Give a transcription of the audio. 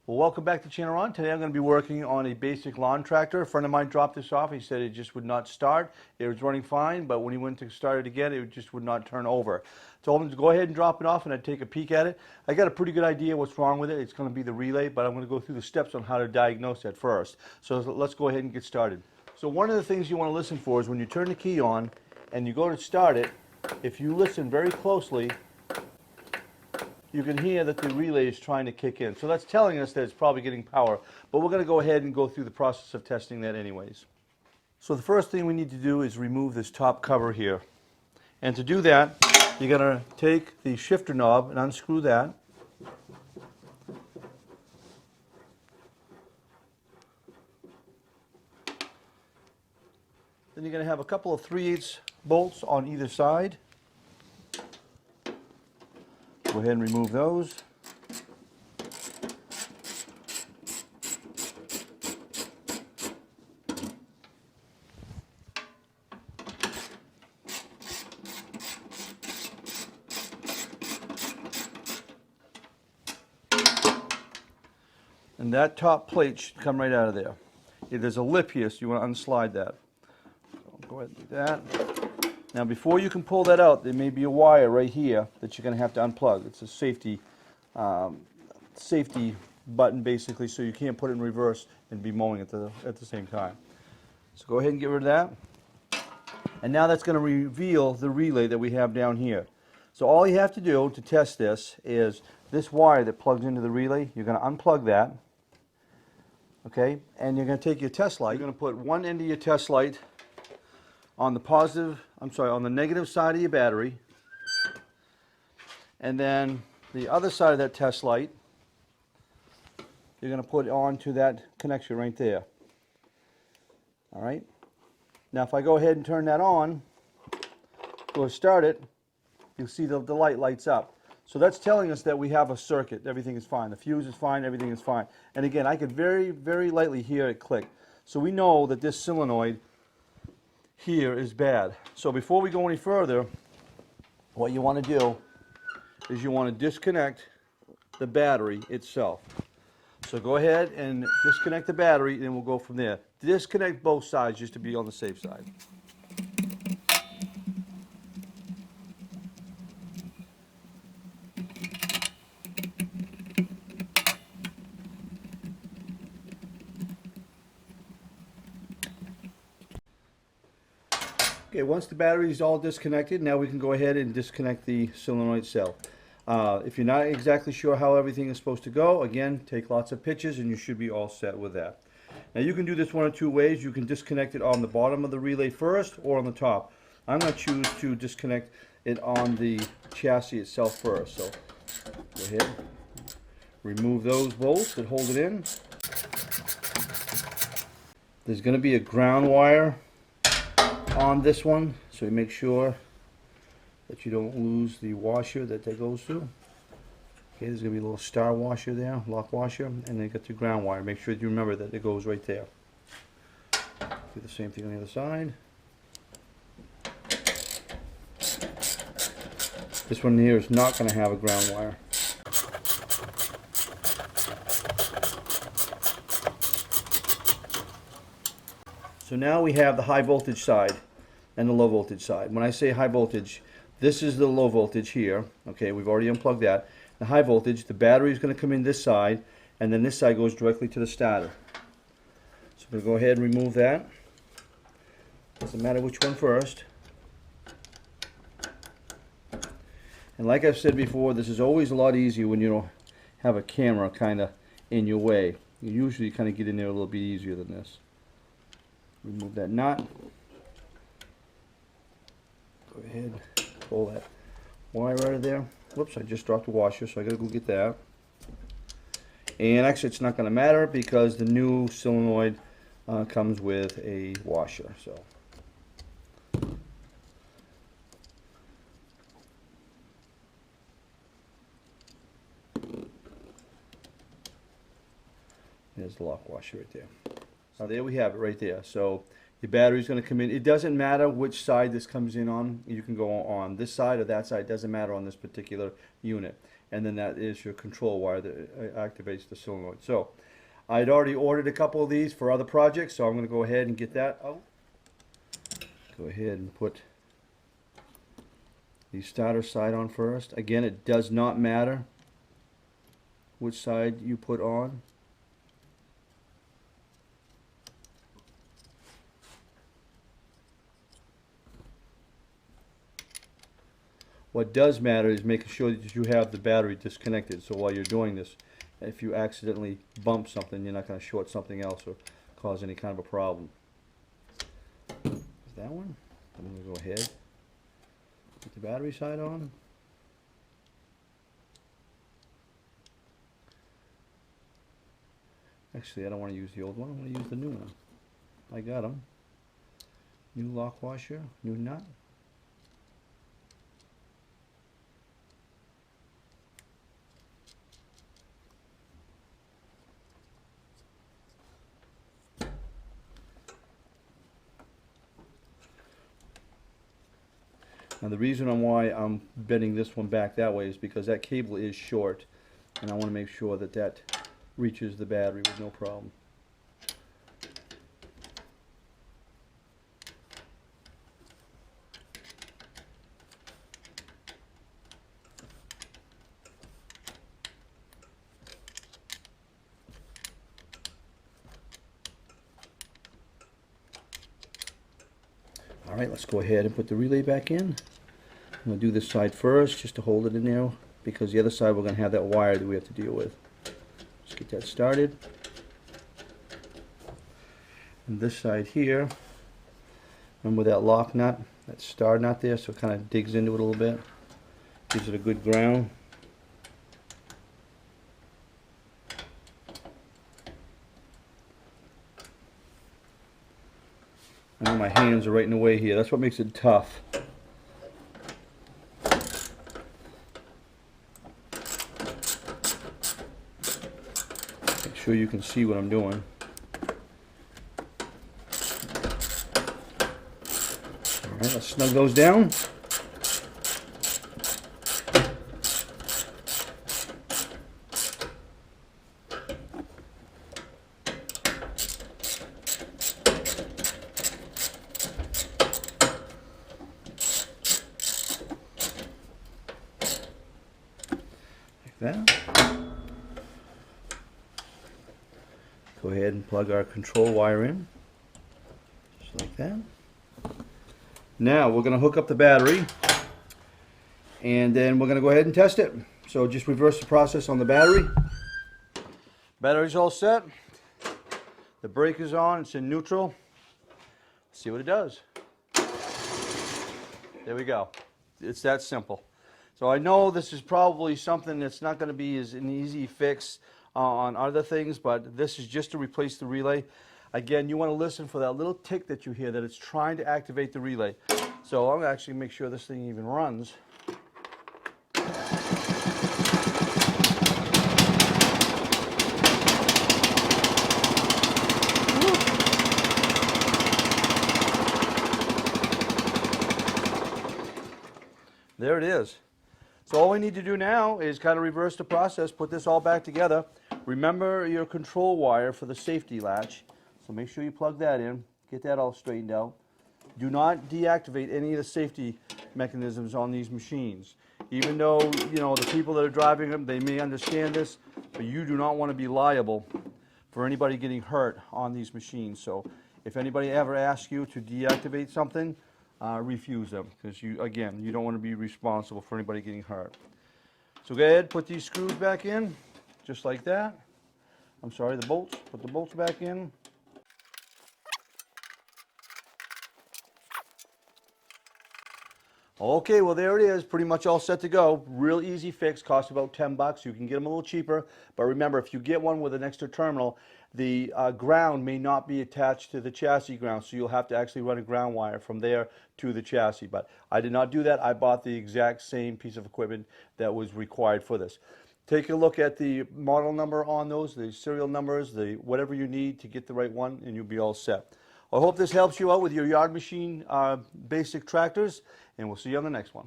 Well, welcome back to Channel On. Today I'm going to be working on a basic lawn tractor. A friend of mine dropped this off. He said it just would not start. It was running fine, but when he went to start it again, it just would not turn over. Told him to go ahead and drop it off and I'd take a peek at it. I got a pretty good idea what's wrong with it. It's going to be the relay, but I'm going to go through the steps on how to diagnose it first. So let's go ahead and get started. So one of the things you want to listen for is when you turn the key on and you go to start it, if you listen very closely, you can hear that the relay is trying to kick in. So that's telling us that it's probably getting power. But we're going to go ahead and go through the process of testing that anyways. So the first thing we need to do is remove this top cover here. And to do that, you're going to take the shifter knob and unscrew that. Then you're going to have a couple of 3/8 bolts on either side. Go ahead and remove those. And that top plate should come right out of there. There's a lip here, so you want to unslide that. So go ahead and do that. Now before you can pull that out, there may be a wire right here that you're going to have to unplug. It's a safety button basically, so you can't put it in reverse and be mowing at the same time. So go ahead and get rid of that. And now that's going to reveal the relay that we have down here. So all you have to do to test this is this wire that plugs into the relay, you're going to unplug that. Okay, and you're going to take your test light. You're going to put one end of your test light on the negative side of your battery, and then the other side of that test light you're going to put onto that connection right there. All right. Now if I go ahead and turn that on, go to start it, you'll see the light lights up. So that's telling us that we have a circuit. Everything is fine. The fuse is fine. Everything is fine. And again, I could very, very lightly hear it click. So we know that this solenoid here is bad. So before we go any further, what you want to do is you want to disconnect the battery itself. So go ahead and disconnect the battery and we'll go from there. Disconnect both sides just to be on the safe side. Okay, once the battery is all disconnected, now we can go ahead and disconnect the solenoid cell. If you're not exactly sure how everything is supposed to go, again, take lots of pictures and you should be all set with that. Now you can do this one of two ways. You can disconnect it on the bottom of the relay first or on the top. I'm going to choose to disconnect it on the chassis itself first. So go ahead, remove those bolts that hold it in. There's going to be a ground wire on this one, so you make sure that you don't lose the washer that goes through. Okay, there's going to be a little star washer there, lock washer, and then you got the ground wire. Make sure you remember that it goes right there. Do the same thing on the other side. This one here is not going to have a ground wire. So now we have the high voltage side and the low voltage side. When I say high voltage, this is the low voltage here. Okay, we've already unplugged that. The high voltage, the battery is going to come in this side, and then this side goes directly to the starter. So we'll go ahead and remove that. Doesn't matter which one first. And like I've said before, this is always a lot easier when you don't have a camera kind of in your way. You usually kind of get in there a little bit easier than this. Remove that knot. Go ahead, pull that wire out of there. Whoops, I just dropped the washer, so I gotta go get that. And actually it's not gonna matter because the new solenoid comes with a washer. So there's the lock washer right there. So there we have it right there. So your battery's going to come in. It doesn't matter which side this comes in on. You can go on this side or that side. It doesn't matter on this particular unit. and then that is your control wire that activates the solenoid. So I'd already ordered a couple of these for other projects, so I'm going to go ahead and get that out. Go ahead and put the starter side on first. Again, it does not matter which side you put on. What does matter is making sure that you have the battery disconnected, so while you're doing this, if you accidentally bump something, you're not going to short something else or cause any kind of a problem. Is that one? I'm going to go ahead, put the battery side on. Actually, I don't want to use the old one, I'm going to use the new one. I got them. New lock washer, new nut. Now the reason on why I'm bending this one back that way is because that cable is short, and I want to make sure that that reaches the battery with no problem. All right, let's go ahead and put the relay back in. I'm going to do this side first just to hold it in there, because the other side we're going to have that wire that we have to deal with. Let's get that started. And this side here, remember that lock nut, that star nut there, so it kind of digs into it a little bit, gives it a good ground. I know my hands are right in the way here, that's what makes it tough. Make sure you can see what I'm doing. Alright, let's snug those down. Like that. Go ahead and plug our control wire in, just like that. Now we're going to hook up the battery, and then we're going to go ahead and test it. So just reverse the process on the battery. Battery's all set. The brake is on, it's in neutral. Let's see what it does. There we go. It's that simple. So I know this is probably something that's not going to be as an easy fix on other things, but this is just to replace the relay. Again, you want to listen for that little tick that you hear, that it's trying to activate the relay. So I'm going to actually make sure this thing even runs. There it is. So all we need to do now is kind of reverse the process, put this all back together. Remember your control wire for the safety latch. So make sure you plug that in, get that all straightened out. Do not deactivate any of the safety mechanisms on these machines. Even though, you know, the people that are driving them, they may understand this, but you do not want to be liable for anybody getting hurt on these machines. So if anybody ever asks you to deactivate something, refuse them, because you don't want to be responsible for anybody getting hurt. So go ahead, put these screws back in, just like that. I'm sorry, the bolts. Put the bolts back in. Okay, well there it is, pretty much all set to go. Real easy fix, costs about 10 bucks. You can get them a little cheaper, but remember, if you get one with an extra terminal, the ground may not be attached to the chassis ground, so you'll have to actually run a ground wire from there to the chassis. But I did not do that. I bought the exact same piece of equipment that was required for this. Take a look at the model number on those, the serial numbers, the whatever you need to get the right one, and you'll be all set. I hope this helps you out with your yard machine basic tractors, and we'll see you on the next one.